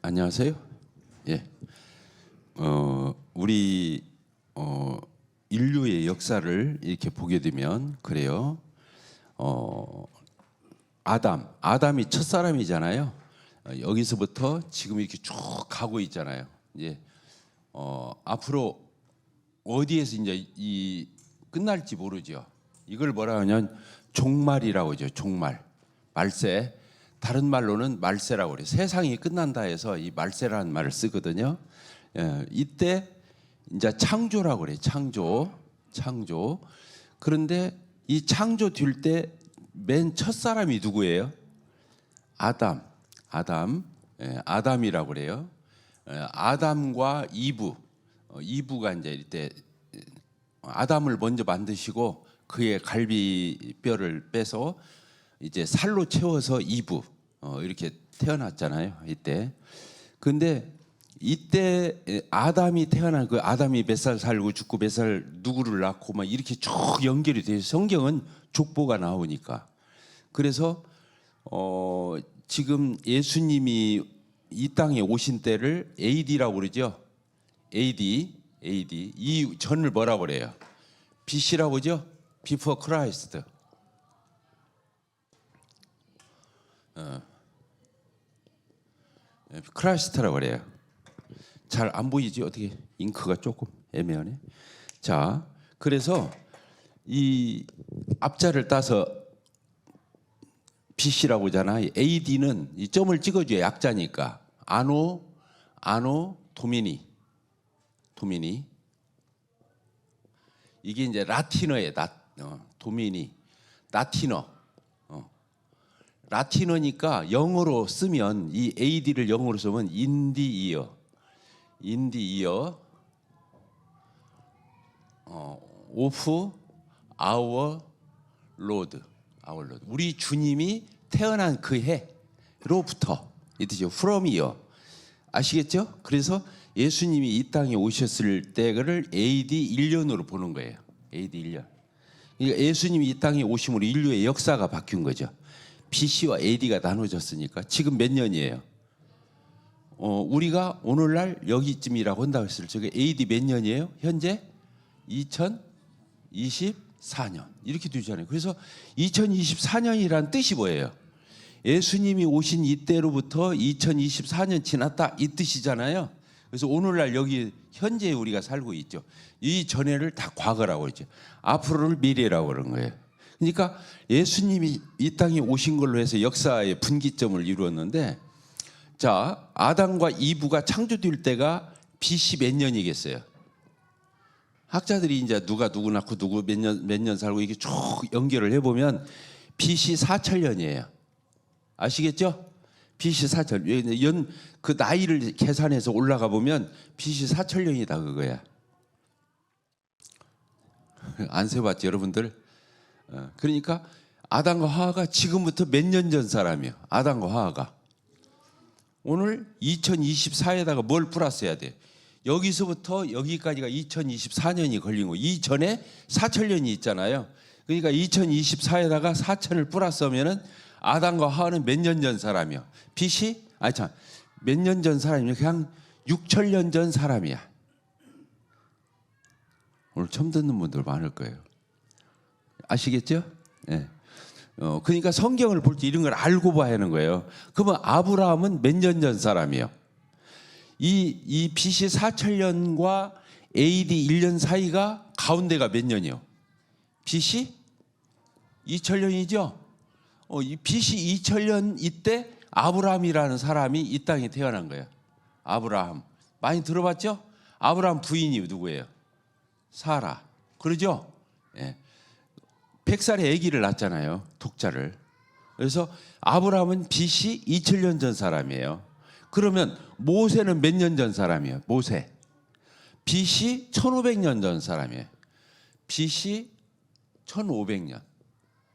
안녕하세요. 예. 우리 인류의 역사를 이렇게 보게 되면 그래요. 아담이 첫사람이잖아요. 여기서부터 지금 이렇게 쭉 가고 있잖아요. 이제 앞으로 어디에서 이제 이 끝날지 모르죠. 이걸 뭐라 하냐면 종말이라고 하죠. 종말, 말세. 다른 말로는 말세라고 그래요. 세상이 끝난다 해서 이 말세라는 말을 쓰거든요. 이때 이제 창조라고 그래요. 창조. 그런데 이 창조 될 때 맨 첫 사람이 누구예요? 아담이라고 그래요. 아담과 이브가 이제 이때 아담을 먼저 만드시고 그의 갈비뼈를 빼서 이제 살로 채워서 이브 이렇게 태어났잖아요. 이때. 근데 이때 아담이 태어난 그 아담이 몇 살 살고 죽고 몇 살 누구를 낳고 막 이렇게 쭉 연결이 돼요. 성경은 족보가 나오니까. 그래서 지금 예수님이 이 땅에 오신 때를 AD라고 그러죠. AD 이 전을 뭐라고 그래요? BC라고 그러죠. Before Christ. 크라이스트라고 그래요. 잘 안 보이지? 어떻게 잉크가 조금 애매하네. 자, 그래서 이 앞자를 따서 BC라고 하잖아. AD는 이 점을 찍어줘야 약자니까. 아노 도미니. 이게 이제 라틴어예요. 도미니. 라틴어니까 영어로 쓰면 이 AD를 영어로 쓰면 인디이어 오프 아워 로드 우리 주님이 태어난 그 해로부터 이 뜻이죠. from year 아시겠죠? 그래서 예수님이 이 땅에 오셨을 때를 AD 1년으로 보는 거예요. AD 1년. 그러니까 예수님이 이 땅에 오심으로 인류의 역사가 바뀐 거죠. BC와 AD가 나눠졌으니까 지금 몇 년이에요? 우리가 오늘날 여기쯤이라고 한다고 했을 적에 AD 몇 년이에요? 현재 2024년 이렇게 되잖아요. 그래서 2024년이란 뜻이 뭐예요? 예수님이 오신 이때로부터 2024년 지났다 이 뜻이잖아요. 그래서 오늘날 여기 현재 우리가 살고 있죠. 이 전에를 다 과거라고 그러죠. 앞으로를 미래라고 그런 거예요. 그러니까 예수님이 이 땅에 오신 걸로 해서 역사의 분기점을 이루었는데, 자, 아담과 이브가 창조될 때가 BC 몇 년이겠어요? 학자들이 이제 누가 누구 낳고 누구 몇 년 살고 이게 쭉 연결을 해보면 BC 4천년이에요. 아시겠죠? BC 4천. 그 나이를 계산해서 올라가 보면 BC 4천년이다 그거야. 안 세봤지 여러분들? 그러니까 아담과 하와가 지금부터 몇 년 전 사람이에요. 아담과 하와가 오늘 2024에다가 뭘 플러스해야 돼? 여기서부터 여기까지가 2024년이 걸린 거. 이 전에 4천년이 있잖아요. 그러니까 2024에다가 4천을 플러스하면은 아담과 하와는 몇 년 전 사람이요? BC? 몇 년 전 사람이요? 그냥 6천년 전 사람이야. 오늘 처음 듣는 분들 많을 거예요. 아시겠죠? 네. 그러니까 성경을 볼 때 이런 걸 알고 봐야 하는 거예요. 그러면 아브라함은 몇 년 전 사람이에요? 이 BC 4천년과 AD 1년 사이가 가운데가 몇 년이요? BC 2000년이죠? 이 BC 2000년 이때 아브라함이라는 사람이 이 땅에 태어난 거예요. 아브라함. 많이 들어봤죠? 아브라함 부인이 누구예요? 사라. 그러죠? 예. 100살의 아기를 낳았잖아요. 독자를. 그래서 아브라함은 BC 2000년 전 사람이에요. 그러면 모세는 몇 년 전 사람이에요? 모세. BC 1500년 전 사람이에요. BC 1500년.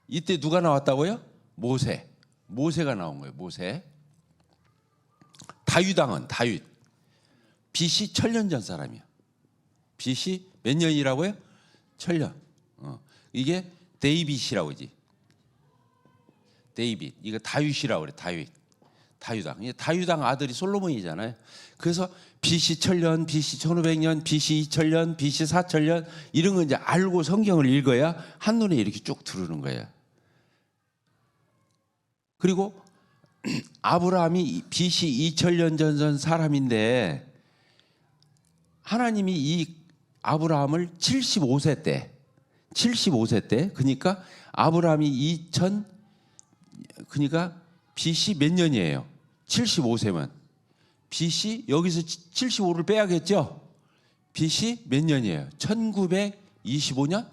이때 누가 나왔다고요? 모세가 나온 거예요. 모세. 다윗. BC 1000년 전 사람이에요. BC 몇 년이라고요? 1000년. 이게 데이빗이라고 하지. 데이빗. 이거 다윗이라고 그래. 다유당. 다유당 아들이 솔로몬이잖아요. 그래서 BC 1000년, BC 1500년, BC 2000년, BC 4000년 이런 거 이제 알고 성경을 읽어야 한눈에 이렇게 쭉 들어오는 거예요. 그리고 아브라함이 BC 2000년 전 사람인데 하나님이 이 아브라함을 75세 때 그러니까 아브라함이 그러니까 BC 몇 년이에요? 75세면 BC 여기서 75를 빼야겠죠? BC 몇 년이에요? 1925년?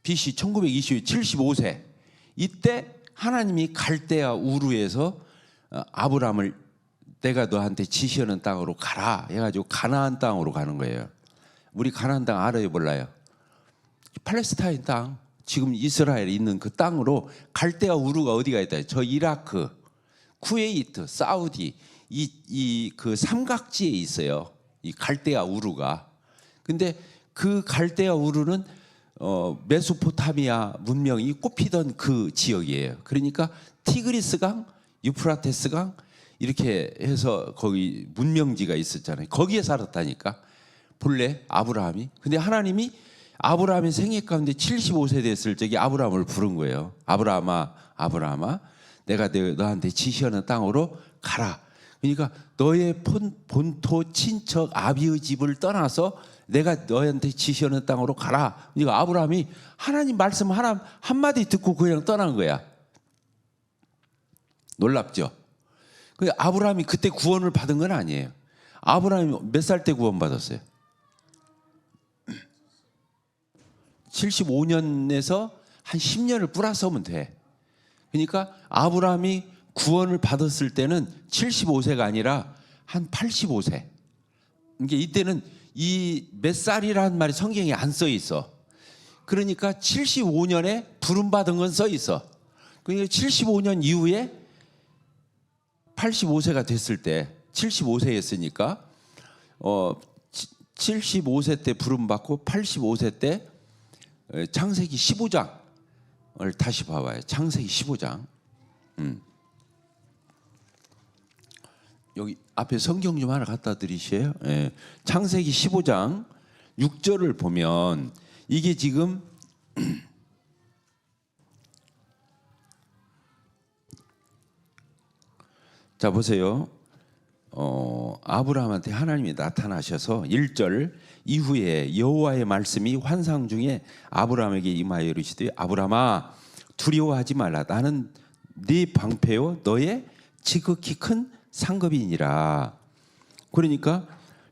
BC 1925, 75세. 이때 하나님이 갈대아 우르에서 아브라함을 내가 너한테 지시하는 땅으로 가라 해가지고 가나안 땅으로 가는 거예요. 우리 가나안 땅 알아요, 몰라요? 팔레스타인 땅, 지금 이스라엘에 있는 그 땅으로 갈대아 우르가 어디가 있다? 저 이라크, 쿠웨이트, 사우디 이 그 삼각지에 있어요. 이 갈대아 우르가. 근데 그 갈대아 우르는 메소포타미아 문명이 꽃피던 그 지역이에요. 그러니까 티그리스 강, 유프라테스 강 이렇게 해서 거기 문명지가 있었잖아요. 거기에 살았다니까. 본래 아브라함이. 근데 하나님이 아브라함의 생애 가운데 75세 됐을 적에 아브라함을 부른 거예요. 아브라함아, 아브라함아, 내가 너한테 지시하는 땅으로 가라. 그러니까 너의 본토 친척 아비의 집을 떠나서 내가 너한테 지시하는 땅으로 가라. 그러니까 아브라함이 하나님 말씀 한마디 듣고 그냥 떠난 거야. 놀랍죠? 근데 아브라함이 그때 구원을 받은 건 아니에요. 아브라함이 몇 살 때 구원 받았어요? 75년에서 한 10년을 플러스하면 돼. 그러니까 아브라함이 구원을 받았을 때는 75세가 아니라 한 85세. 이게 이때는 이 몇 살이라는 말이 성경에 안 써 있어. 그러니까 75년에 부름 받은 건 써 있어. 그러니까 75년 이후에 85세가 됐을 때 75세였으니까 75세 때 부름 받고 85세 때 창세기 15장을 다시 봐봐요. 창세기 15장. 여기 앞에 성경 좀 하나 갖다 드리세요. 예. 창세기 15장 6절을 보면 이게 지금 자 보세요. 아브라함한테 하나님이 나타나셔서 1절 이후에 여호와의 말씀이 환상 중에 아브라함에게 임하여 이르시되 아브라함아 두려워하지 말라. 나는 네 방패요 너의 지극히 큰 상급이니라. 그러니까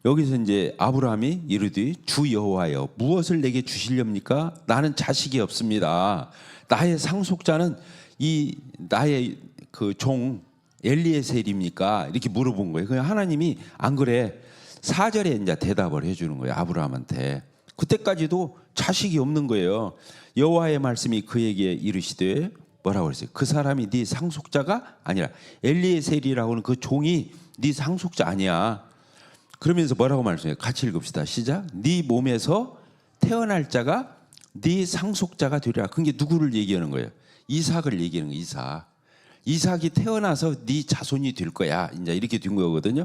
여기서 이제 아브라함이 이르되 주 여호와여 무엇을 내게 주시렵니까? 나는 자식이 없습니다. 나의 상속자는 이 나의 그 종 엘리에셀입니까? 이렇게 물어본 거예요. 그냥 하나님이 안 그래 4절에 이제 대답을 해주는 거예요. 아브라함한테. 그때까지도 자식이 없는 거예요. 여호와의 말씀이 그에게 이르시되 뭐라고 그랬어요? 그 사람이 네 상속자가 아니라 엘리에셀이라고 하는 그 종이 네 상속자 아니야. 그러면서 뭐라고 말씀해요? 같이 읽읍시다. 시작. 네 몸에서 태어날 자가 네 상속자가 되리라. 그게 누구를 얘기하는 거예요? 이삭을 얘기하는 거예요. 이삭이 태어나서 네 자손이 될 거야. 이제 이렇게 된 거거든요.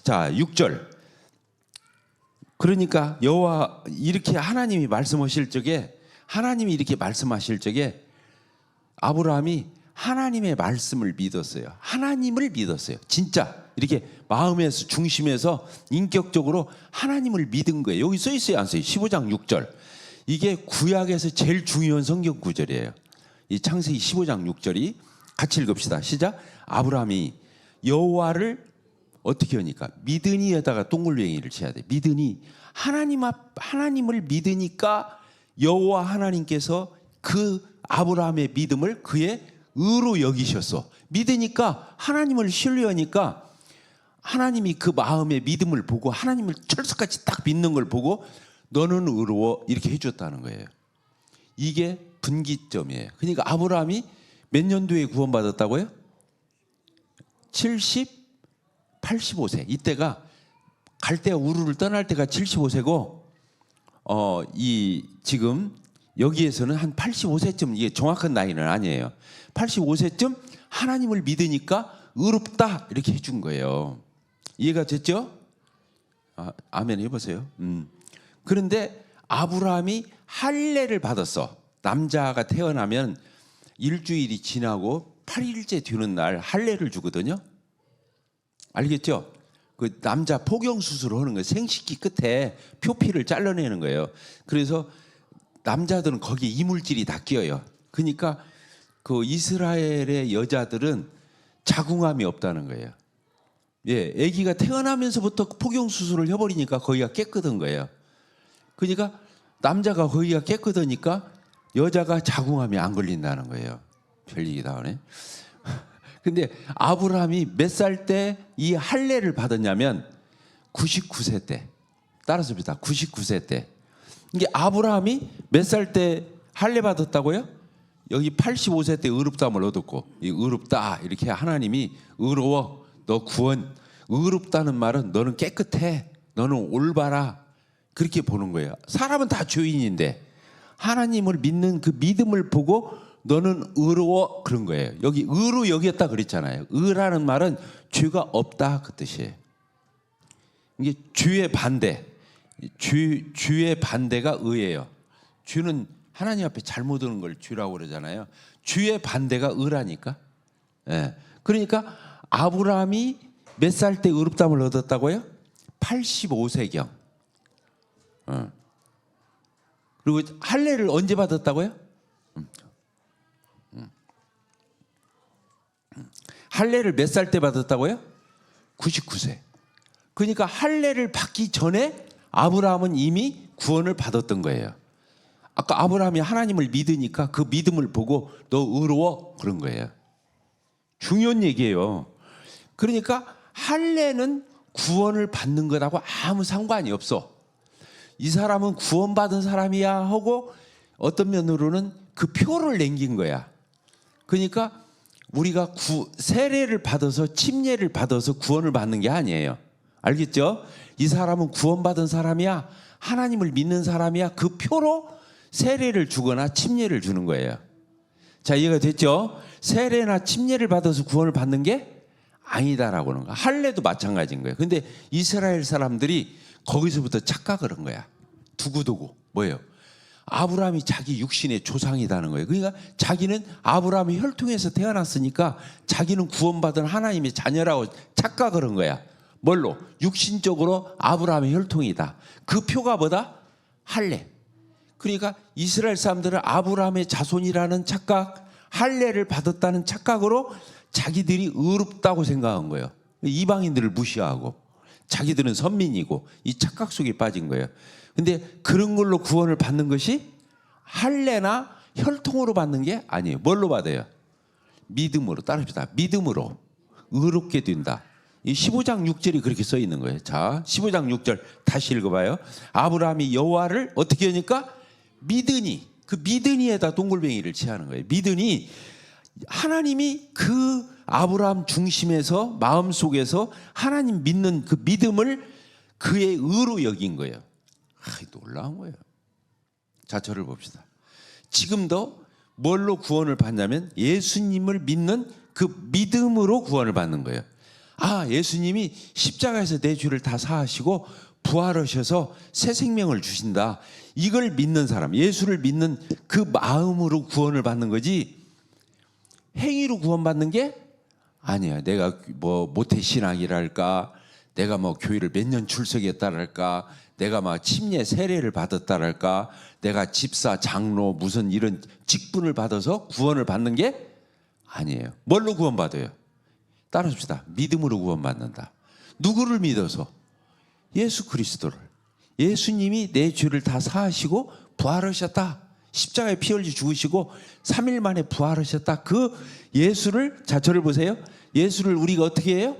자, 6절. 그러니까 여호와 이렇게 하나님이 말씀하실 적에 아브라함이 하나님의 말씀을 믿었어요. 하나님을 믿었어요. 진짜 이렇게 마음에서 중심에서 인격적으로 하나님을 믿은 거예요. 여기 써 있어요, 안 써요? 15장 6절. 이게 구약에서 제일 중요한 성경 구절이에요. 이 창세기 15장 6절이 같이 읽읍시다. 시작. 아브라함이 여호와를 어떻게 하니까 믿으니에다가 동글뱅이를 쳐야 돼. 믿으니 하나님을 믿으니까 여호와 하나님께서 그 아브라함의 믿음을 그의 의로 여기셨어. 믿으니까 하나님을 신뢰하니까 하나님이 그 마음의 믿음을 보고 하나님을 철석같이 딱 믿는 걸 보고 너는 의로워 이렇게 해줬다는 거예요. 이게 분기점이에요. 그러니까 아브라함이 몇 년도에 구원받았다고요? 85세. 이때가 갈대아 우르를 떠날 때가 75세고 이 지금 여기에서는 한 85세쯤 이게 정확한 나이는 아니에요. 85세쯤 하나님을 믿으니까 의롭다 이렇게 해준 거예요. 이해가 됐죠? 아멘 해보세요. 그런데 아브라함이 할례를 받았어. 남자가 태어나면 일주일이 지나고 8일째 되는 날 할례를 주거든요. 알겠죠? 그 남자 포경 수술을 하는 거예요. 생식기 끝에 표피를 잘라내는 거예요. 그래서 남자들은 거기에 이물질이 다 끼어요. 그러니까 그 이스라엘의 여자들은 자궁암이 없다는 거예요. 예, 아기가 태어나면서부터 포경 수술을 해버리니까 거기가 깨끗한 거예요. 그러니까 남자가 거기가 깨끗하니까 여자가 자궁암이 안 걸린다는 거예요. 별 얘기다 하네. 근데 아브라함이 몇 살 때 이 할례를 받았냐면 99세 때. 따라서 봅시다. 99세 때. 이게 아브라함이 몇 살 때 할례 받았다고요? 여기 85세 때 의롭다함을 얻었고, 이 의롭다 이렇게 하나님이 의로워 너 구원. 의롭다는 말은 너는 깨끗해, 너는 올바라 그렇게 보는 거예요. 사람은 다 죄인인데 하나님을 믿는 그 믿음을 보고 너는 의로워 그런 거예요. 여기 의로 여겼다 그랬잖아요. 의라는 말은 죄가 없다 그 뜻이에요. 이게 죄의 반대, 죄의 반대가 의예요. 죄는 하나님 앞에 잘못 하는 걸 죄라고 그러잖아요. 죄의 반대가 의라니까. 예. 그러니까 아브라함이 몇 살 때 의롭다함을 얻었다고요? 85세경. 그리고 할례를 언제 받았다고요? 할례를 몇 살 때 받았다고요? 99세. 그러니까 할례를 받기 전에 아브라함은 이미 구원을 받았던 거예요. 아까 아브라함이 하나님을 믿으니까 그 믿음을 보고 너 의로워 그런 거예요. 중요한 얘기예요. 그러니까 할례는 구원을 받는 것하고 아무 상관이 없어. 이 사람은 구원받은 사람이야 하고 어떤 면으로는 그 표를 남긴 거야. 그러니까 우리가 세례를 받아서 침례를 받아서 구원을 받는 게 아니에요. 알겠죠? 이 사람은 구원받은 사람이야, 하나님을 믿는 사람이야, 그 표로 세례를 주거나 침례를 주는 거예요. 자, 이해가 됐죠? 세례나 침례를 받아서 구원을 받는 게 아니다라고 하는 거야. 할례도 마찬가지인 거예요. 근데 이스라엘 사람들이 거기서부터 착각을 한 거야. 두고두고 뭐예요? 아브라함이 자기 육신의 조상이라는 거예요. 그러니까 자기는 아브라함의 혈통에서 태어났으니까 자기는 구원받은 하나님의 자녀라고 착각을 한 거야. 뭘로? 육신적으로 아브라함의 혈통이다. 그 표가 뭐다? 할례. 그러니까 이스라엘 사람들은 아브라함의 자손이라는 착각, 할례를 받았다는 착각으로 자기들이 의롭다고 생각한 거예요. 이방인들을 무시하고 자기들은 선민이고 이 착각 속에 빠진 거예요. 근데 그런 걸로 구원을 받는 것이 할례나 혈통으로 받는 게 아니에요. 뭘로 받아요? 믿음으로. 따라합시다. 믿음으로 의롭게 된다. 이 15장 6절이 그렇게 써 있는 거예요. 자, 15장 6절 다시 읽어봐요. 아브라함이 여호와를 어떻게 하니까? 믿으니. 그 믿으니에다 동글뱅이를 치하는 거예요. 믿으니 하나님이 그 아브라함 중심에서 마음속에서 하나님 믿는 그 믿음을 그의 의로 여긴 거예요. 놀라운 거예요. 자, 저를 봅시다. 지금도 뭘로 구원을 받냐면 예수님을 믿는 그 믿음으로 구원을 받는 거예요. 예수님이 십자가에서 내 죄를 다 사하시고 부활하셔서 새 생명을 주신다. 이걸 믿는 사람, 예수를 믿는 그 마음으로 구원을 받는 거지 행위로 구원받는 게 아니야. 내가 뭐 모태신앙이랄까, 내가 뭐 교회를 몇 년 출석했다랄까, 내가 막 침례 세례를 받았다랄까, 내가 집사, 장로 무슨 이런 직분을 받아서 구원을 받는 게 아니에요. 뭘로 구원받아요? 따라합시다. 믿음으로 구원받는다. 누구를 믿어서? 예수 그리스도를. 예수님이 내 죄를 다 사하시고 부활하셨다. 십자가에 피 흘려 죽으시고 3일 만에 부활하셨다. 그 예수를, 자, 저를 보세요. 예수를 우리가 어떻게 해요?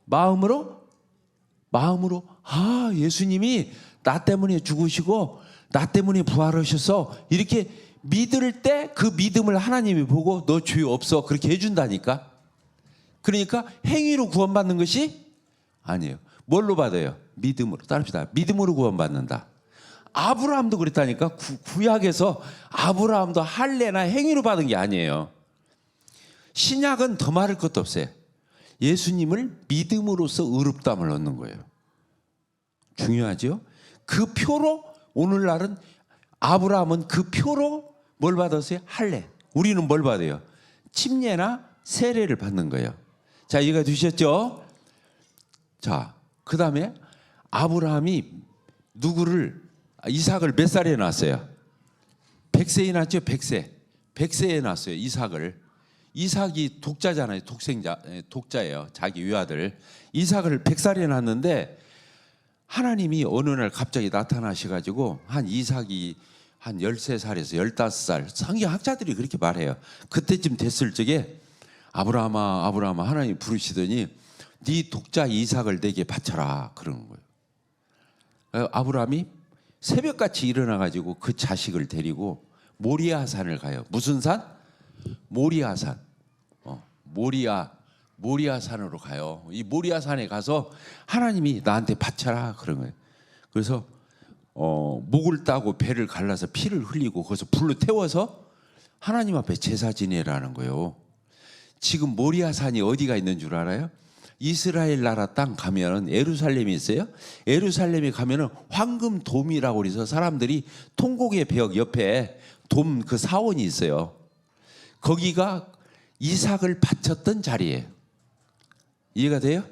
마음으로 예수님이 나 때문에 죽으시고 나 때문에 부활하셔서 이렇게 믿을 때 그 믿음을 하나님이 보고 너 죄 없어 그렇게 해준다니까. 그러니까 행위로 구원받는 것이 아니에요. 뭘로 받아요? 믿음으로. 따릅시다. 믿음으로 구원받는다. 아브라함도 그랬다니까. 구약에서 아브라함도 할례나 행위로 받은 게 아니에요. 신약은 더 말할 것도 없어요. 예수님을 믿음으로써 의롭다함을 얻는 거예요. 중요하죠? 그 표로 오늘날은 아브라함은 그 표로 뭘 받았어요? 할례. 우리는 뭘 받아요? 침례나 세례를 받는 거예요. 자, 이해가 되셨죠? 자, 그 다음에 아브라함이 이삭을 몇 살에 낳았어요? 100세에 낳았죠? 100세에 낳았어요. 이삭이 독자잖아요. 독자예요. 자기 외아들. 이삭을 100살에 낳았는데 하나님이 어느 날 갑자기 나타나셔가지고 이삭이 한 13살에서 15살, 성경학자들이 그렇게 말해요. 그때쯤 됐을 적에 아브라함아 하나님이 부르시더니 네 독자 이삭을 내게 바쳐라 그러는 거예요. 아브라함이 새벽같이 일어나가지고 그 자식을 데리고 모리아산을 가요. 무슨 산? 모리아산. 모리아산으로 가요. 이 모리아산에 가서 하나님이 나한테 바쳐라 그런 거예요. 그래서 목을 따고 배를 갈라서 피를 흘리고 거기서 불로 태워서 하나님 앞에 제사 지내라는 거예요. 지금 모리아산이 어디가 있는 줄 알아요? 이스라엘 나라 땅 가면은 예루살렘이 있어요. 예루살렘에 가면은 황금돔이라고 그래서 사람들이 통곡의 벽 옆에 돔 그 사원이 있어요. 거기가 이삭을 바쳤던 자리예요. 이해가 돼요?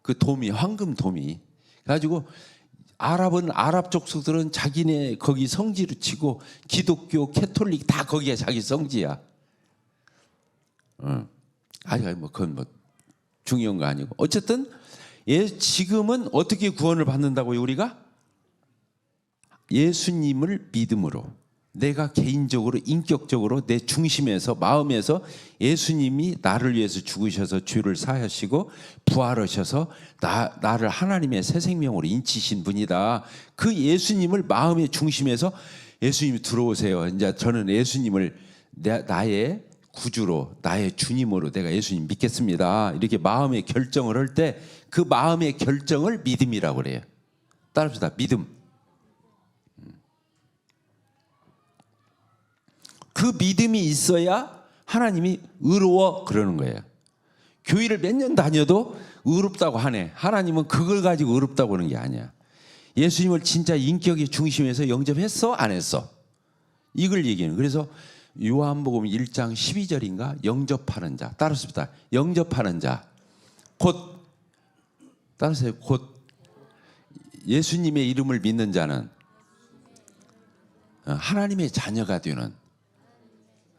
그 돔이 황금돔이. 그래가지고 아랍 족속들은 자기네 거기 성지로 치고 기독교, 캐톨릭 다 거기에 자기 성지야. 아니 뭐 그건 뭐 중요한 거 아니고 어쨌든 지금은 어떻게 구원을 받는다고요? 우리가 예수님을 믿음으로 내가 개인적으로 인격적으로 내 중심에서 마음에서 예수님이 나를 위해서 죽으셔서 죄를 사하시고 부활하셔서 나를 하나님의 새 생명으로 인치신 분이다. 그 예수님을 마음의 중심에서 예수님이 들어오세요. 이제 저는 예수님을 나의 구주로 나의 주님으로 내가 예수님 믿겠습니다. 이렇게 마음의 결정을 할 때 그 마음의 결정을 믿음이라고 그래요. 따라합시다. 믿음. 그 믿음이 있어야 하나님이 의로워 그러는 거예요. 교회를 몇 년 다녀도 의롭다고 하네. 하나님은 그걸 가지고 의롭다고 하는 게 아니야. 예수님을 진짜 인격의 중심에서 영접했어? 안 했어? 이걸 얘기하는. 그래서 요한복음 1장 12절인가? 영접하는 자. 따라습니다. 영접하는 자. 곧 따라서요. 곧 예수님의 이름을 믿는 자는 하나님의 자녀가 되는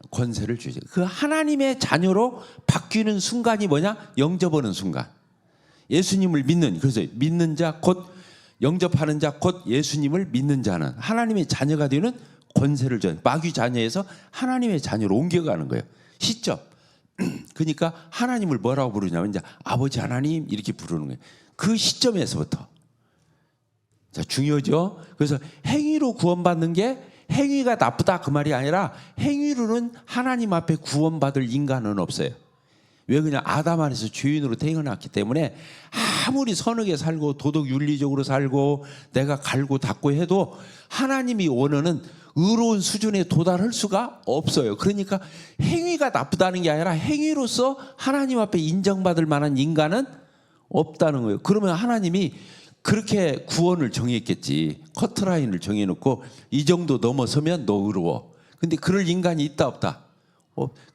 권세를 주죠. 그 하나님의 자녀로 바뀌는 순간이 뭐냐? 영접하는 순간. 예수님을 믿는, 그래서 믿는 자, 곧 영접하는 자, 곧 예수님을 믿는 자는 하나님의 자녀가 되는 권세를 줘요. 마귀 자녀에서 하나님의 자녀로 옮겨가는 거예요. 시점. 그러니까 하나님을 뭐라고 부르냐면 이제 아버지 하나님 이렇게 부르는 거예요. 그 시점에서부터. 자, 중요하죠. 그래서 행위로 구원받는 게 행위가 나쁘다 그 말이 아니라 행위로는 하나님 앞에 구원받을 인간은 없어요. 왜 그냥 아담 안에서 죄인으로 태어났기 때문에 아무리 선하게 살고 도덕 윤리적으로 살고 내가 갈고 닦고 해도 하나님이 원하는 의로운 수준에 도달할 수가 없어요. 그러니까 행위가 나쁘다는 게 아니라 행위로서 하나님 앞에 인정받을 만한 인간은 없다는 거예요. 그러면 하나님이 그렇게 구원을 정했겠지. 커트라인을 정해놓고 이 정도 넘어서면 너 의로워. 근데 그럴 인간이 있다 없다?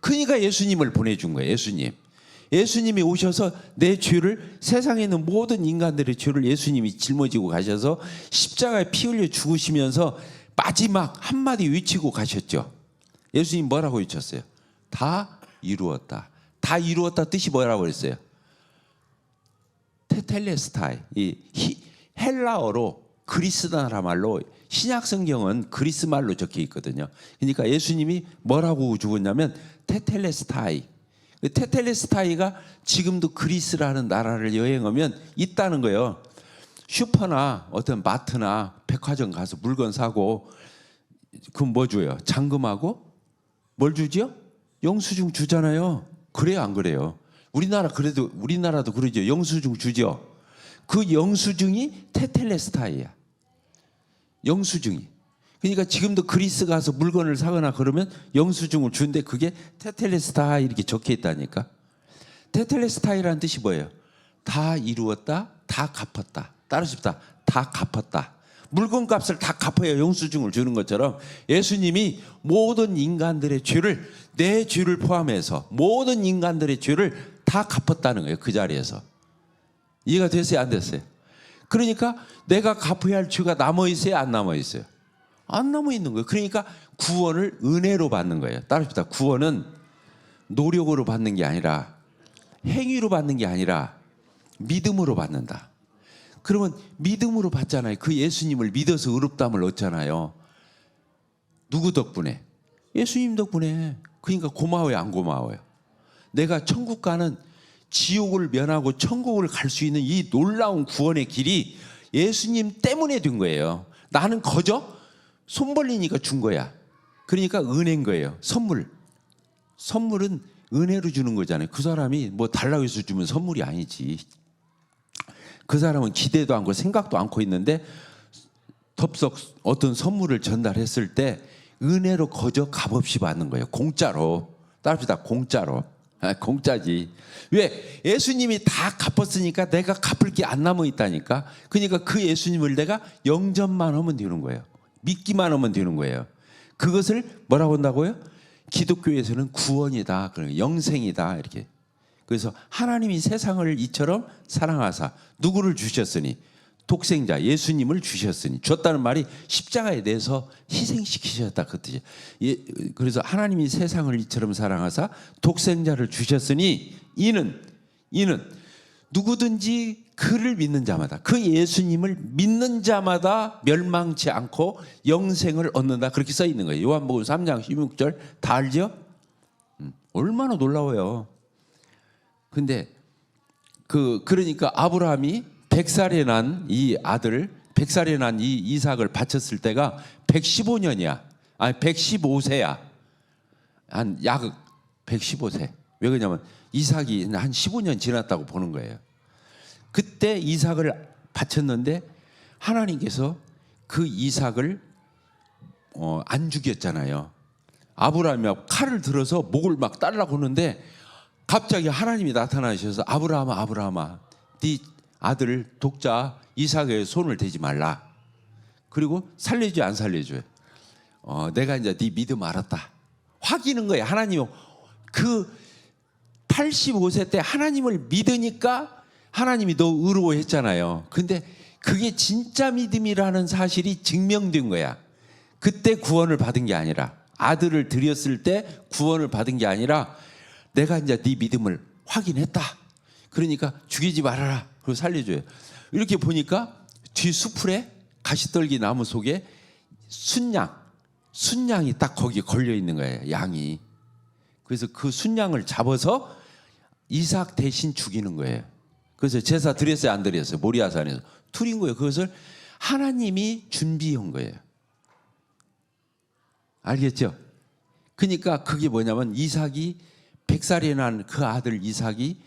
그러니까 예수님을 보내준 거예요. 예수님이 오셔서 내 죄를, 세상에 있는 모든 인간들의 죄를 예수님이 짊어지고 가셔서 십자가에 피 흘려 죽으시면서 마지막 한마디 외치고 가셨죠. 예수님 뭐라고 외쳤어요? 다 이루었다. 다 이루었다 뜻이 뭐라고 그랬어요? 테텔레스타이. 이 헬라어로 그리스 나라 말로 신약 성경은 그리스 말로 적혀 있거든요. 그러니까 예수님이 뭐라고 죽었냐면 테텔레스타이. 테텔레스타이가 지금도 그리스라는 나라를 여행하면 있다는 거예요. 슈퍼나 어떤 마트나 백화점 가서 물건 사고 그럼 뭐 줘요? 잔금하고 뭘 주죠? 영수증 주잖아요. 그래요, 안 그래요? 우리나라도 그러죠. 영수증 주죠. 그 영수증이 테텔레스타이야. 영수증이. 그러니까 지금도 그리스 가서 물건을 사거나 그러면 영수증을 주는데 그게 테텔레스타이 이렇게 적혀 있다니까. 테텔레스타이라는 뜻이 뭐예요? 다 이루었다, 다 갚았다. 따르십다. 다 갚았다. 물건값을 다 갚아야 영수증을 주는 것처럼 예수님이 모든 인간들의 죄를, 내 죄를 포함해서 모든 인간들의 죄를 다 갚았다는 거예요. 그 자리에서. 이해가 됐어요? 안 됐어요? 그러니까 내가 갚아야 할 죄가 남아있어요? 안 남아있어요? 안 남아있는 거예요. 그러니까 구원을 은혜로 받는 거예요. 따르십다. 구원은 노력으로 받는 게 아니라, 행위로 받는 게 아니라 믿음으로 받는다. 그러면 믿음으로 받잖아요. 그 예수님을 믿어서 의롭다함을 얻잖아요. 누구 덕분에? 예수님 덕분에. 그러니까 고마워요, 안 고마워요? 내가 천국 가는, 지옥을 면하고 천국을 갈 수 있는 이 놀라운 구원의 길이 예수님 때문에 된 거예요. 나는 거저 손 벌리니까 준 거야. 그러니까 은혜인 거예요. 선물은 은혜로 주는 거잖아요. 그 사람이 뭐 달라고 해서 주면 선물이 아니지. 그 사람은 기대도 않고 생각도 않고 있는데 덥석 어떤 선물을 전달했을 때 은혜로 거저 값없이 받는 거예요. 공짜로. 따릅시다. 공짜로. 공짜지. 왜? 예수님이 다 갚았으니까 내가 갚을 게 안 남아 있다니까. 그러니까 그 예수님을 내가 영접만 하면 되는 거예요. 믿기만 하면 되는 거예요. 그것을 뭐라고 한다고요? 기독교에서는 구원이다, 영생이다, 이렇게. 그래서 하나님이 세상을 이처럼 사랑하사 누구를 주셨으니, 독생자 예수님을 주셨으니, 줬다는 말이 십자가에 대해서 희생시키셨다, 그 뜻이에요. 그래서 하나님이 세상을 이처럼 사랑하사 독생자를 주셨으니 이는 누구든지 그를 믿는 자마다, 그 예수님을 믿는 자마다 멸망치 않고 영생을 얻는다, 그렇게 써 있는 거예요. 요한복음 3장 16절 다 알죠? 얼마나 놀라워요. 근데 그러니까 아브라함이 100살에 난 이 아들, 100살에 난 이 이삭을 바쳤을 때가 115년이야. 아니 115세야. 한 약 115세. 왜 그러냐면 이삭이 한 15년 지났다고 보는 거예요. 그때 이삭을 바쳤는데 하나님께서 그 이삭을 안 죽였잖아요. 아브라함이 칼을 들어서 목을 막 따려고 하는데 갑자기 하나님이 나타나셔서 아브라함아 네 아들 독자 이삭의 손을 대지 말라. 그리고 살려줘요, 안 살려줘요? 내가 이제 네 믿음 알았다. 확인한 거예요. 하나님 그 85세 때 하나님을 믿으니까 하나님이 너 의로워했잖아요. 근데 그게 진짜 믿음이라는 사실이 증명된 거야. 그때 구원을 받은 게 아니라, 아들을 드렸을 때 구원을 받은 게 아니라 내가 이제 네 믿음을 확인했다. 그러니까 죽이지 말아라. 그리고 살려줘요. 이렇게 보니까 뒤 수풀에 가시떨기 나무 속에 순양이 딱 거기 걸려 있는 거예요. 양이. 그래서 그 순양을 잡아서 이삭 대신 죽이는 거예요. 그래서 제사 드렸어요, 안 드렸어요? 모리아산에서 드린 거예요. 그것을 하나님이 준비한 거예요. 알겠죠? 그러니까 그게 뭐냐면 이삭이 100살이 난 그 아들 이삭이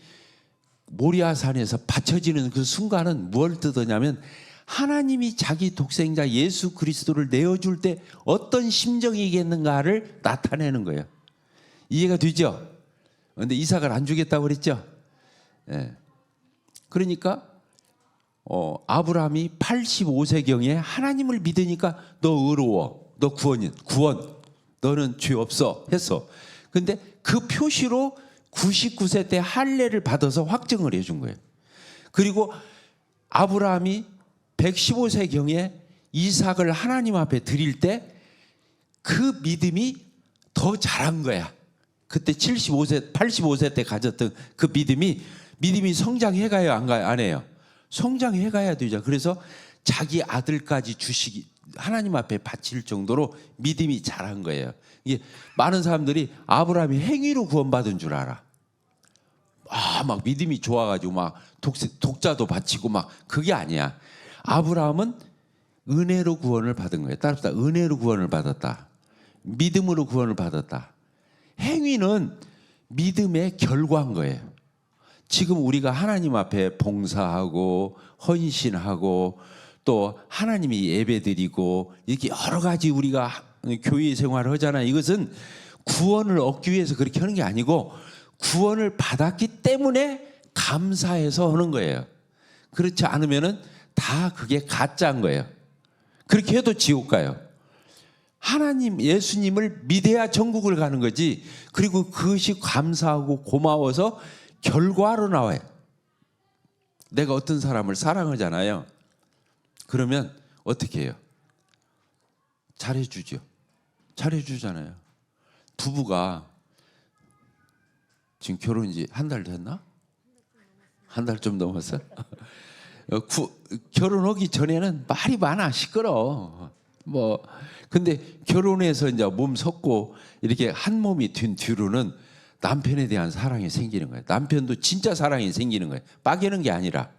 모리아산에서 바쳐지는 그 순간은 뭘 뜻하냐면 하나님이 자기 독생자 예수 그리스도를 내어줄 때 어떤 심정이겠는가를 나타내는 거예요. 이해가 되죠? 그런데 이삭을 안 주겠다고 그랬죠? 예. 그러니까 아브라함이 85세경에 하나님을 믿으니까 너 의로워, 너 구원, 너는 죄 없어 했어. 근데 그 표시로 99세 때 할례를 받아서 확증을 해준 거예요. 그리고 아브라함이 115세경에 이삭을 하나님 앞에 드릴 때 그 믿음이 더 자란 거야. 그때 75세, 85세 때 가졌던 그 믿음이 성장해가요, 안 해요? 성장해가야 되죠. 그래서 자기 아들까지 하나님 앞에 바칠 정도로 믿음이 자란 거예요. 이게 많은 사람들이 아브라함이 행위로 구원받은 줄 알아. 막 믿음이 좋아가지고 막 독자도 바치고 막, 그게 아니야. 아브라함은 은혜로 구원을 받은 거예요. 따릅시다. 은혜로 구원을 받았다. 믿음으로 구원을 받았다. 행위는 믿음의 결과인 거예요. 지금 우리가 하나님 앞에 봉사하고 헌신하고 또 하나님이 예배드리고 이렇게 여러 가지 우리가 교회 생활을 하잖아요. 이것은 구원을 얻기 위해서 그렇게 하는 게 아니고 구원을 받았기 때문에 감사해서 하는 거예요. 그렇지 않으면은 다 그게 가짜인 거예요. 그렇게 해도 지옥 가요. 하나님, 예수님을 믿어야 천국을 가는 거지. 그리고 그것이 감사하고 고마워서 결과로 나와요. 내가 어떤 사람을 사랑하잖아요. 그러면 어떻게 해요? 잘해주죠. 잘해주잖아요. 부부가 지금 결혼한 지 한 달 됐나? 한 달 좀 넘었어? 결혼하기 전에는 말이 많아, 시끄러워. 근데 결혼해서 이제 몸 섞고 이렇게 한 몸이 된 뒤로는 남편에 대한 사랑이 생기는 거예요. 남편도 진짜 사랑이 생기는 거예요. 빠개는 게 아니라.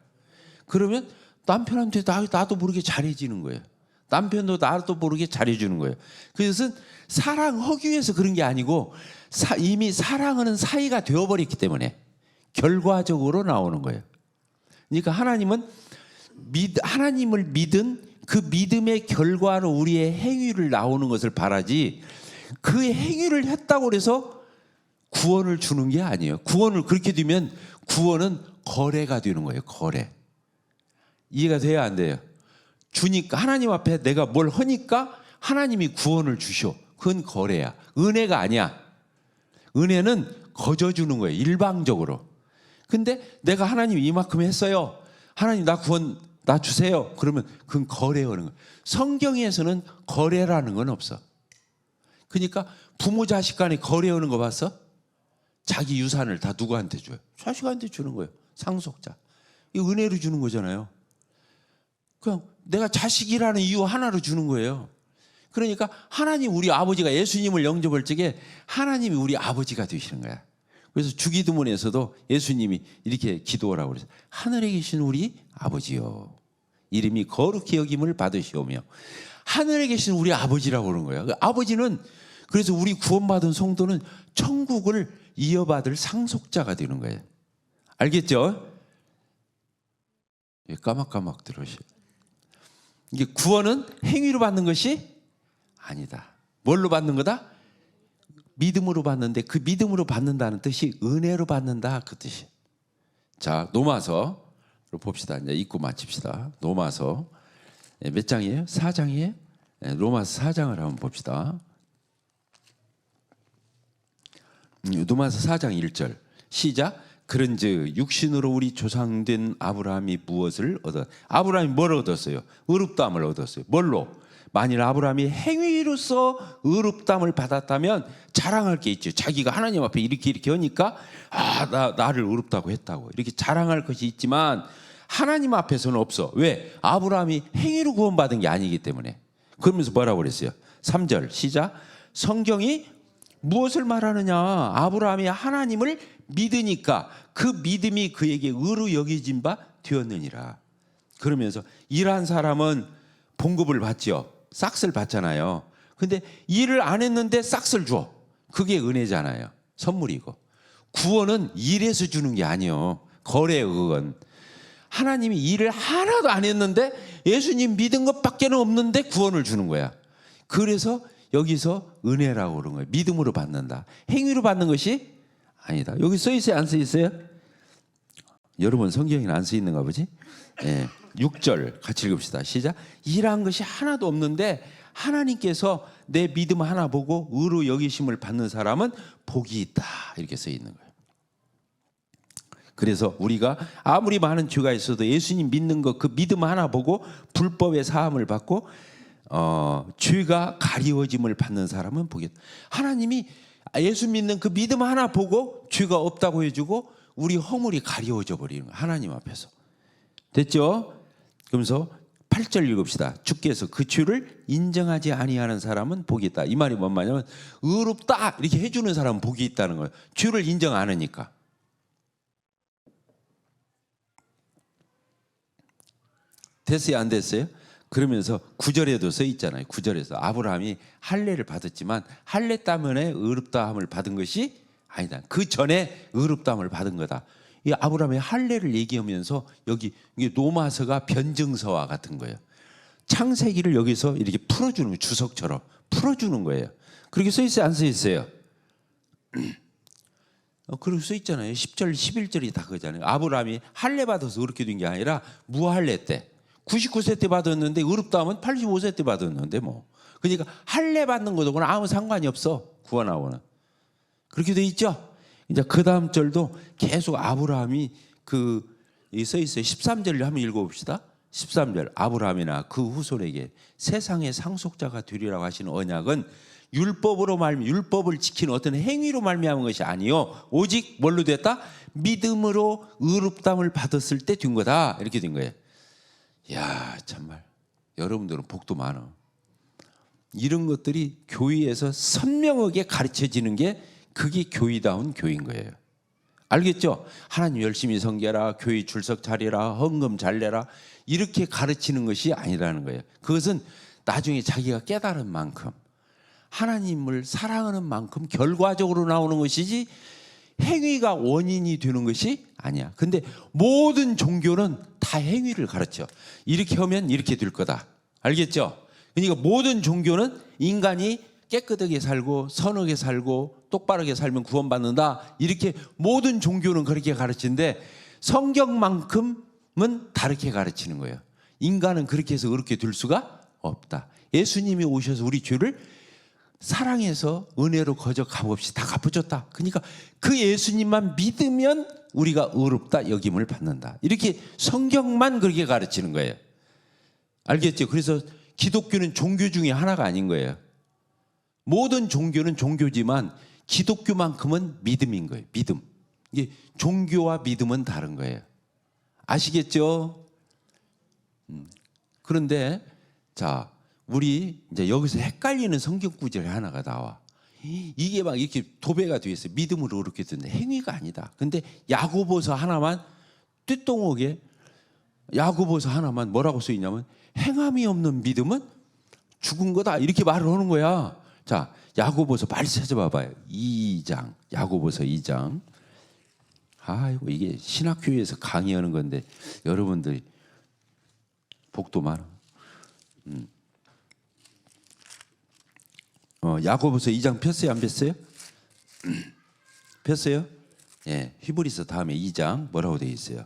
그러면 남편한테 나도 모르게 잘해지는 거예요. 남편도 나도 모르게 잘해주는 거예요. 그것은 사랑하기 위해서 그런 게 아니고 이미 사랑하는 사이가 되어버렸기 때문에 결과적으로 나오는 거예요. 그러니까 하나님을 믿은 그 믿음의 결과로 우리의 행위를 나오는 것을 바라지, 그 행위를 했다고 해서 구원을 주는 게 아니에요. 구원을 그렇게 되면 구원은 거래가 되는 거예요. 거래. 이해가 돼야 안 돼요? 주니까, 하나님 앞에 내가 뭘 하니까 하나님이 구원을 주셔. 그건 거래야. 은혜가 아니야. 은혜는 거저주는 거예요. 일방적으로. 근데 내가 하나님 이만큼 했어요. 하나님 나 구원 나 주세요. 그러면 그건 거래하는 거예요. 성경에서는 거래라는 건 없어. 그러니까 부모 자식 간에 거래하는 거 봤어? 자기 유산을 다 누구한테 줘요? 자식한테 주는 거예요. 상속자. 이 은혜로 주는 거잖아요. 그냥 내가 자식이라는 이유 하나로 주는 거예요. 그러니까 하나님, 우리 아버지가 예수님을 영접할 적에 하나님이 우리 아버지가 되시는 거야. 그래서 주기도문에서도 예수님이 이렇게 기도하라고 그랬어요. 하늘에 계신 우리 아버지요, 이름이 거룩히 여김을 받으시오며. 하늘에 계신 우리 아버지라고 그러는 거예요. 아버지는, 그래서 우리 구원받은 성도는 천국을 이어받을 상속자가 되는 거예요. 알겠죠? 까막까막 들으시오. 이게 구원은 행위로 받는 것이 아니다. 뭘로 받는 거다? 믿음으로 받는데, 그 믿음으로 받는다는 뜻이 은혜로 받는다, 그 뜻이. 자, 로마서로 봅시다. 이제 읽고 마칩시다. 로마서 몇 장이에요? 4장이에요? 로마서 4장을 한번 봅시다. 로마서 4장 1절 시작. 그런즉 육신으로 우리 조상된 아브라함이 무엇을 아브라함이 뭘 얻었어요? 의롭다함을 얻었어요. 뭘로? 만일 아브라함이 행위로서 의롭다함을 받았다면 자랑할 게 있죠. 자기가 하나님 앞에 이렇게 하니까 나를 의롭다고 했다고 이렇게 자랑할 것이 있지만, 하나님 앞에서는 없어. 왜? 아브라함이 행위로 구원받은 게 아니기 때문에. 그러면서 뭐라고 그랬어요? 3절 시작. 성경이 무엇을 말하느냐? 아브라함이 하나님을 믿으니까 그 믿음이 그에게 의로 여겨진 바 되었느니라. 그러면서 일한 사람은 봉급을 받죠. 싹스를 받잖아요. 근데 일을 안 했는데 싹스를 줘. 그게 은혜잖아요. 선물이고. 구원은 일해서 주는 게 아니에요. 거래예요, 그건. 하나님이 일을 하나도 안 했는데 예수님 믿은 것밖에는 없는데 구원을 주는 거야. 그래서 여기서 은혜라고 그러는 거예요. 믿음으로 받는다. 행위로 받는 것이 아니다. 여기 써 있어요? 안 써 있어요? 여러분 성경에는 안 써 있는가 보지? 6절 같이 읽읍시다. 시작. 일한 것이 하나도 없는데 하나님께서 내 믿음 하나 보고 의로 여기심을 받는 사람은 복이 있다, 이렇게 써 있는 거예요. 그래서 우리가 아무리 많은 죄가 있어도 예수님 믿는 것, 그 믿음 하나 보고 불법의 사함을 받고 죄가 가리워짐을 받는 사람은 복이 있다. 하나님이 예수 믿는 그 믿음 하나 보고 죄가 없다고 해주고 우리 허물이 가리워져 버리는 거예요. 하나님 앞에서. 됐죠? 그러면서 8절 읽읍시다. 주께서 그 죄를 인정하지 아니하는 사람은 복이 있다. 이 말이 뭔 말이냐면 의롭다 이렇게 해주는 사람은 복이 있다는 거예요. 죄를 인정 안 하니까. 됐어요? 안 됐어요? 그러면서 9절에도 써 있잖아요. 9절에서 아브라함이 할례를 받았지만 할례 때문에 의롭다함을 받은 것이 아니다. 그 전에 의롭다함을 받은 거다. 이 아브라함의 할례를 얘기하면서 여기 이게 로마서가 변증서와 같은 거예요. 창세기를 여기서 이렇게 풀어주는 거예요. 주석처럼 풀어주는 거예요. 그렇게 써 있어요? 안 써 있어요? 그럴 수 있잖아요. 10절, 11절이 다 그거잖아요. 아브라함이 할례 받아서 그렇게 된 게 아니라 무할례 때 99세 때 받았는데 의롭다 하면 85세 때 받았는데 뭐. 그러니까 할례 받는 것하고는 아무 상관이 없어. 구원하고는. 그렇게 돼 있죠. 이제 그 다음 절도 계속 아브라함이 써 있어요. 13절을 한번 읽어봅시다. 13절 아브라함이나 그 후손에게 세상의 상속자가 되리라고 하시는 언약은 율법을 지키는 어떤 행위로 말미암은 것이 아니요 오직 뭘로 됐다? 믿음으로 의롭다함을 받았을 때 된 거다. 이렇게 된 거예요. 이야 정말 여러분들은 복도 많아. 이런 것들이 교회에서 선명하게 가르쳐지는 게 그게 교회다운 교회인 거예요. 알겠죠? 하나님 열심히 섬겨라, 교회 출석 차리라, 헌금 잘 내라 이렇게 가르치는 것이 아니라는 거예요. 그것은 나중에 자기가 깨달은 만큼 하나님을 사랑하는 만큼 결과적으로 나오는 것이지 행위가 원인이 되는 것이 아니야. 근데 모든 종교는 다 행위를 가르쳐. 이렇게 하면 이렇게 될 거다. 알겠죠? 그러니까 모든 종교는 인간이 깨끗하게 살고 선하게 살고 똑바르게 살면 구원받는다. 이렇게 모든 종교는 그렇게 가르치는데 성경만큼은 다르게 가르치는 거예요. 인간은 그렇게 해서 그렇게 될 수가 없다. 예수님이 오셔서 우리 죄를 사랑해서 은혜로 거저 값없이 다 갚아줬다. 그러니까 그 예수님만 믿으면 우리가 의롭다 여김을 받는다. 이렇게 성경만 그렇게 가르치는 거예요. 알겠죠? 그래서 기독교는 종교 중에 하나가 아닌 거예요. 모든 종교는 종교지만 기독교만큼은 믿음인 거예요. 믿음. 이게 종교와 믿음은 다른 거예요. 아시겠죠? 그런데 자, 우리 이제 여기서 헷갈리는 성경 구절이 하나가 나와. 이게 막 이렇게 도배가 되어 있어요. 믿음으로 그렇게 듣는데 행위가 아니다. 근데 야고보서 하나만 뚜껑하게 야고보서 하나만 뭐라고 써 있냐면 행함이 없는 믿음은 죽은 거다. 이렇게 말을 하는 거야. 자, 야고보서 빨리 찾아봐봐요. 2장, 야고보서 2장. 아이고 이게 신학교에서 강의하는 건데 여러분들이 복도 많아. 야고보서 2장 폈어요? 안 폈어요? 폈어요? 예, 히브리서 다음에 2장 뭐라고 되어 있어요?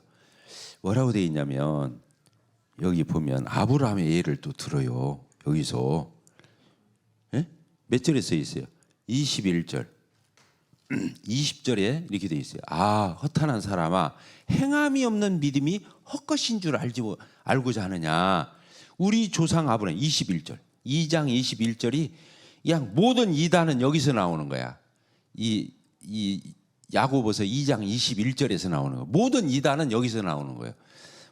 뭐라고 되어 있냐면 여기 보면 아브라함의 예를 또 들어요. 여기서 예? 몇 절에 써 있어요? 21절 20절에 이렇게 되어 있어요. 아 허탄한 사람아 행함이 없는 믿음이 헛것인 줄 알고자 하느냐. 우리 조상 아브라함 21절 2장 21절이 그냥 모든 이단은 여기서 나오는 거야. 이 야고보서 2장 21절에서 나오는 거야. 모든 이단은 여기서 나오는 거예요.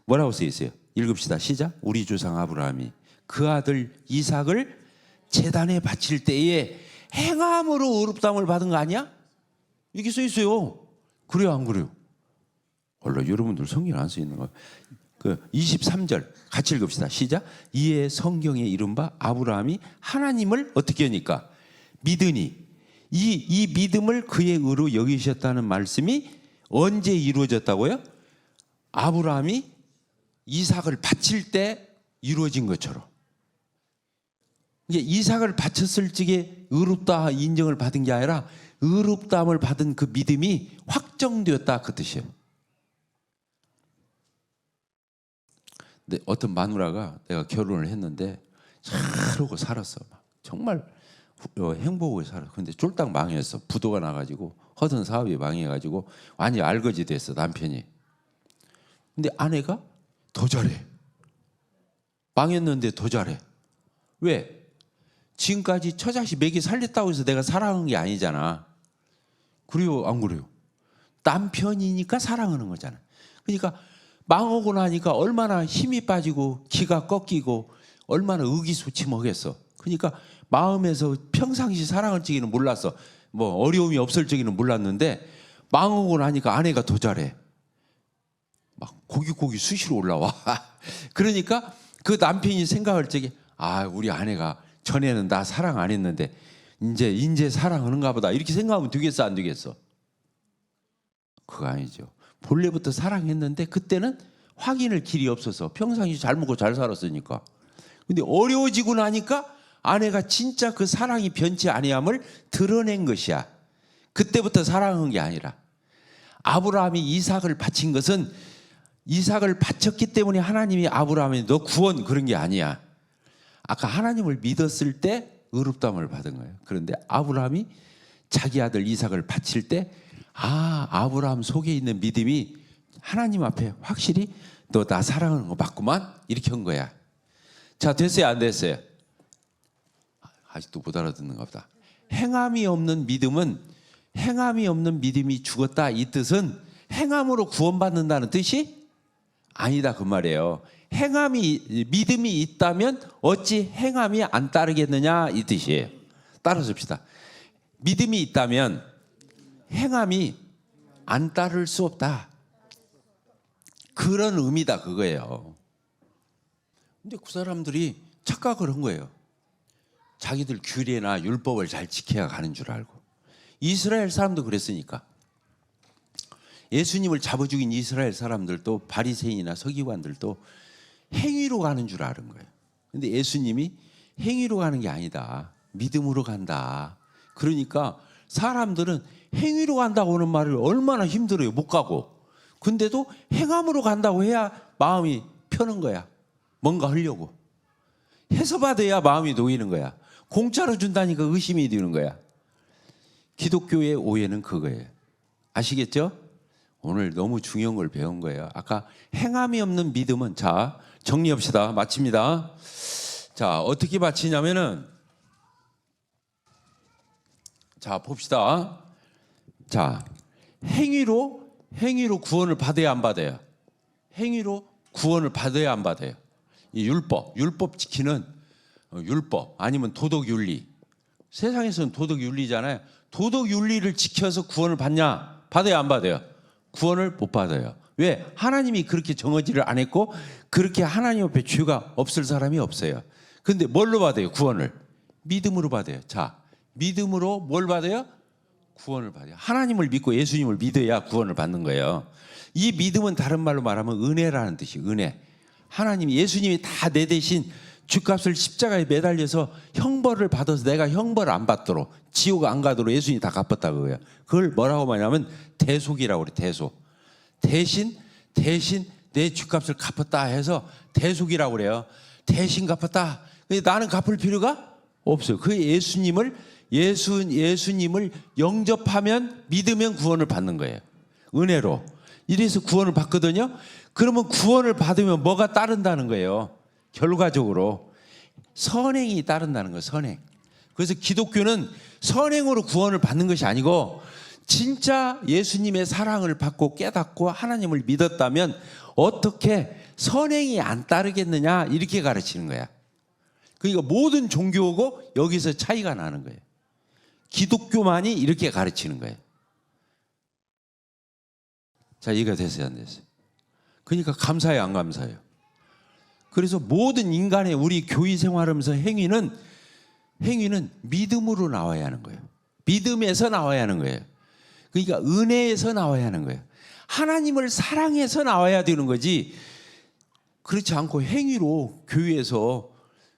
뭐라고 써 있어요? 읽읍시다. 시작. 우리 조상 아브라함이 그 아들 이삭을 제단에 바칠 때에 행함으로 의롭다함을 받은 거 아니야? 이렇게 써 있어요. 그래요, 안 그래요? 원래 여러분들 성경 안 써 있는 거예요. 그 23절 같이 읽읍시다. 시작. 이에 성경에 이른 바 아브라함이 하나님을 어떻게 하니까 믿으니 이 믿음을 그의 의로 여기셨다는 말씀이 언제 이루어졌다고요? 아브라함이 이삭을 바칠 때 이루어진 것처럼. 이게 이삭을 바쳤을 적에 의롭다 인정을 받은 게 아니라 의롭다함을 받은 그 믿음이 확정되었다 그 뜻이에요. 근데 어떤 마누라가 내가 결혼을 했는데 잘하고 살았어. 정말 행복하게 살았어. 근데 쫄딱 망했어. 부도가 나가지고 하던 사업이 망해가지고 완전히 알거지 됐어 남편이. 근데 아내가 더 잘해. 망했는데 더 잘해. 왜? 지금까지 처자식 먹이 살렸다고 해서 내가 사랑한 게 아니잖아. 그래요, 안 그래요? 남편이니까 사랑하는 거잖아. 그러니까 망하고 나니까 얼마나 힘이 빠지고 기가 꺾이고 얼마나 의기소침하겠어. 그러니까 마음에서 평상시 사랑할 적에는 몰랐어. 뭐 어려움이 없을 적에는 몰랐는데 망하고 나니까 아내가 더 잘해. 막 고기 수시로 올라와. 그러니까 그 남편이 생각할 적에 아 우리 아내가 전에는 나 사랑 안 했는데 이제 사랑하는가 보다 이렇게 생각하면 되겠어 안 되겠어? 그거 아니죠. 본래부터 사랑했는데 그때는 확인할 길이 없어서 평상시 잘 먹고 잘 살았으니까. 근데 어려워지고 나니까 아내가 진짜 그 사랑이 변치 아니함을 드러낸 것이야. 그때부터 사랑한 게 아니라. 아브라함이 이삭을 바친 것은 이삭을 바쳤기 때문에 하나님이 아브라함이 너 구원 그런 게 아니야. 아까 하나님을 믿었을 때 의롭다함을 받은 거예요. 그런데 아브라함이 자기 아들 이삭을 바칠 때 아브라함 속에 있는 믿음이 하나님 앞에 확실히 너 나 사랑하는 거 맞구만 이렇게 한 거야. 자, 됐어요 안 됐어요? 아직도 못 알아듣는가 보다. 행함이 없는 믿음은 행함이 없는 믿음이 죽었다 이 뜻은 행함으로 구원받는다는 뜻이 아니다 그 말이에요. 행함이 믿음이 있다면 어찌 행함이 안 따르겠느냐 이 뜻이에요. 따라서 봅시다. 믿음이 있다면 행함이 안 따를 수 없다. 그런 의미다 그거예요. 근데 그 사람들이 착각을 한 거예요. 자기들 규례나 율법을 잘 지켜야 가는 줄 알고. 이스라엘 사람도 그랬으니까. 예수님을 잡아 죽인 이스라엘 사람들도 바리새인이나 서기관들도 행위로 가는 줄 아는 거예요. 근데 예수님이 행위로 가는 게 아니다. 믿음으로 간다. 그러니까 사람들은 행위로 간다고 하는 말을 얼마나 힘들어요. 못 가고. 근데도 행함으로 간다고 해야 마음이 펴는 거야. 뭔가 하려고. 해서 받아야 마음이 놓이는 거야. 공짜로 준다니까 의심이 드는 거야. 기독교의 오해는 그거예요. 아시겠죠? 오늘 너무 중요한 걸 배운 거예요. 아까 행함이 없는 믿음은 자 정리합시다. 마칩니다. 자 어떻게 마치냐면은 자 봅시다. 자 행위로 구원을 받아야 안 받아요? 행위로 구원을 받아야 안 받아요? 이 율법 지키는 율법 아니면 도덕윤리. 세상에서는 도덕윤리잖아요. 도덕윤리를 지켜서 구원을 받냐? 받아야 안 받아요? 구원을 못 받아요. 왜? 하나님이 그렇게 정하지를 안 했고 그렇게 하나님 앞에 죄가 없을 사람이 없어요. 근데 뭘로 받아요? 구원을? 믿음으로 받아요. 자, 믿음으로 뭘 받아요? 구원을 받아요. 하나님을 믿고 예수님을 믿어야 구원을 받는 거예요. 이 믿음은 다른 말로 말하면 은혜라는 뜻이에요. 은혜. 하나님이 예수님이 다 내 대신 죗값을 십자가에 매달려서 형벌을 받아서 내가 형벌을 안 받도록 지옥 안 가도록 예수님이 다 갚았다 그거예요. 그걸 뭐라고 말하냐면 대속이라고 그래. 대신 내 죗값을 갚았다 해서 대속이라고 그래요. 대신 갚았다. 근데 나는 갚을 필요가 없어요. 그 예수님을 영접하면 믿으면 구원을 받는 거예요. 은혜로. 이래서 구원을 받거든요. 그러면 구원을 받으면 뭐가 따른다는 거예요. 결과적으로 선행이 따른다는 거예요. 선행. 그래서 기독교는 선행으로 구원을 받는 것이 아니고 진짜 예수님의 사랑을 받고 깨닫고 하나님을 믿었다면 어떻게 선행이 안 따르겠느냐 이렇게 가르치는 거야. 그러니까 모든 종교고 여기서 차이가 나는 거예요. 기독교만이 이렇게 가르치는 거예요. 자, 이해가 됐어요, 안 됐어요? 그러니까 감사해요, 안 감사해요? 그래서 모든 인간의 우리 교회 생활하면서 행위는 믿음으로 나와야 하는 거예요. 믿음에서 나와야 하는 거예요. 그러니까 은혜에서 나와야 하는 거예요. 하나님을 사랑해서 나와야 되는 거지. 그렇지 않고 행위로 교회에서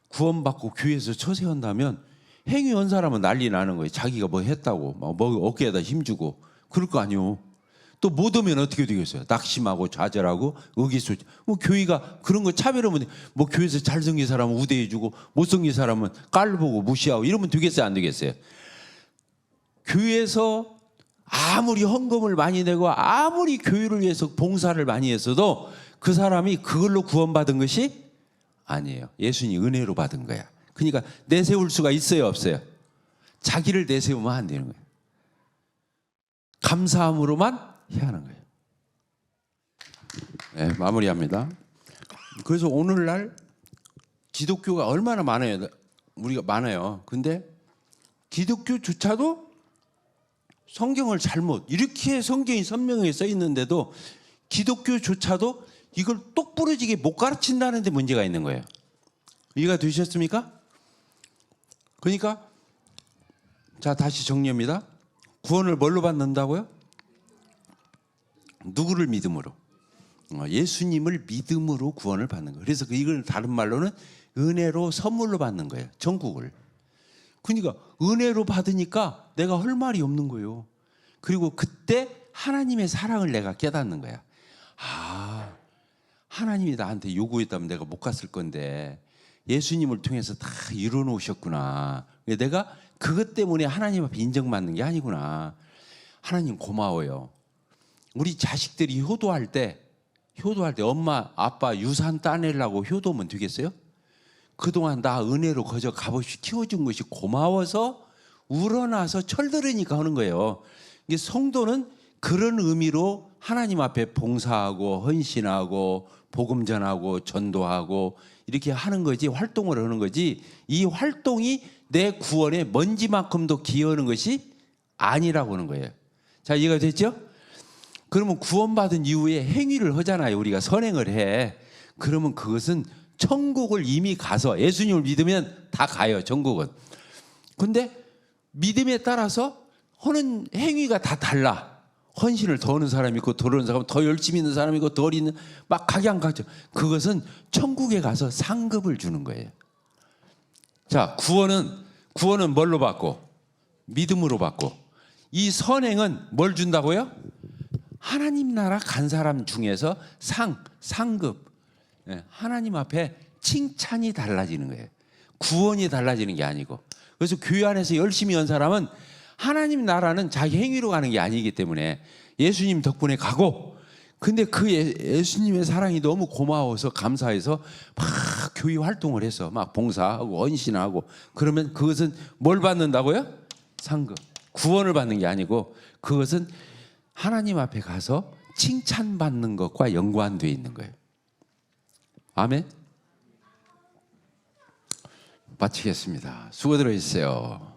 구원받고 교회에서 처세한다면 행위한 사람은 난리 나는 거예요. 자기가 뭐 했다고 뭐 어깨에다 힘주고 그럴 거 아니에요. 또 못 오면 어떻게 되겠어요? 낙심하고 좌절하고 의기소침. 뭐 교회가 그런 거 차별하면 뭐 교회에서 잘생긴 사람은 우대해주고 못생긴 사람은 깔보고 무시하고 이러면 되겠어요? 안 되겠어요? 교회에서 아무리 헌금을 많이 내고 아무리 교회를 위해서 봉사를 많이 했어도 그 사람이 그걸로 구원받은 것이 아니에요. 예수님이 은혜로 받은 거야. 그러니까 내세울 수가 있어요, 없어요? 자기를 내세우면 안 되는 거예요. 감사함으로만 해야 하는 거예요. 네, 마무리합니다. 그래서 오늘날 기독교가 얼마나 많아요. 우리가 많아요. 근데 기독교조차도 성경을 잘못 이렇게 성경이 선명하게 써 있는데도 기독교조차도 이걸 똑부러지게 못 가르친다는 데 문제가 있는 거예요. 이해가 되셨습니까? 그러니까 자 다시 정리합니다. 구원을 뭘로 받는다고요? 누구를 믿음으로? 예수님을 믿음으로 구원을 받는 거예요. 그래서 이걸 다른 말로는 은혜로 선물로 받는 거예요. 전국을. 그러니까 은혜로 받으니까 내가 할 말이 없는 거예요. 그리고 그때 하나님의 사랑을 내가 깨닫는 거야. 아, 하나님이 나한테 요구했다면 내가 못 갔을 건데 예수님을 통해서 다 이뤄놓으셨구나. 내가 그것 때문에 하나님 앞에 인정받는 게 아니구나. 하나님 고마워요. 우리 자식들이 효도할 때 엄마 아빠 유산 따내려고 효도면 되겠어요? 그동안 나 은혜로 거저 값없이 키워준 것이 고마워서 우러나서 철들으니까 하는 거예요. 이게 성도는 그런 의미로 하나님 앞에 봉사하고 헌신하고 복음 전하고 전도하고 이렇게 하는 거지, 활동을 하는 거지, 이 활동이 내 구원에 먼지만큼도 기여하는 것이 아니라고 하는 거예요. 자, 이해가 됐죠? 그러면 구원받은 이후에 행위를 하잖아요. 우리가 선행을 해. 그러면 그것은 천국을 이미 가서 예수님을 믿으면 다 가요. 천국은. 근데 믿음에 따라서 하는 행위가 다 달라. 헌신을 더 하는 사람이 있고 덜 하는 사람은 더 열심히 있는 사람이 있고 덜 있는, 막 각양각색. 그것은 천국에 가서 상급을 주는 거예요. 자, 구원은 뭘로 받고? 믿음으로 받고. 이 선행은 뭘 준다고요? 하나님 나라 간 사람 중에서 상급. 하나님 앞에 칭찬이 달라지는 거예요. 구원이 달라지는 게 아니고. 그래서 교회 안에서 열심히 한 사람은 하나님 나라는 자기 행위로 가는 게 아니기 때문에 예수님 덕분에 가고, 근데 그 예수님의 사랑이 너무 고마워서 감사해서 막 교회 활동을 해서 막 봉사하고 헌신하고, 그러면 그것은 뭘 받는다고요? 상급. 구원을 받는 게 아니고 그것은 하나님 앞에 가서 칭찬받는 것과 연관되어 있는 거예요. 아멘. 마치겠습니다. 수고들 하셨어요.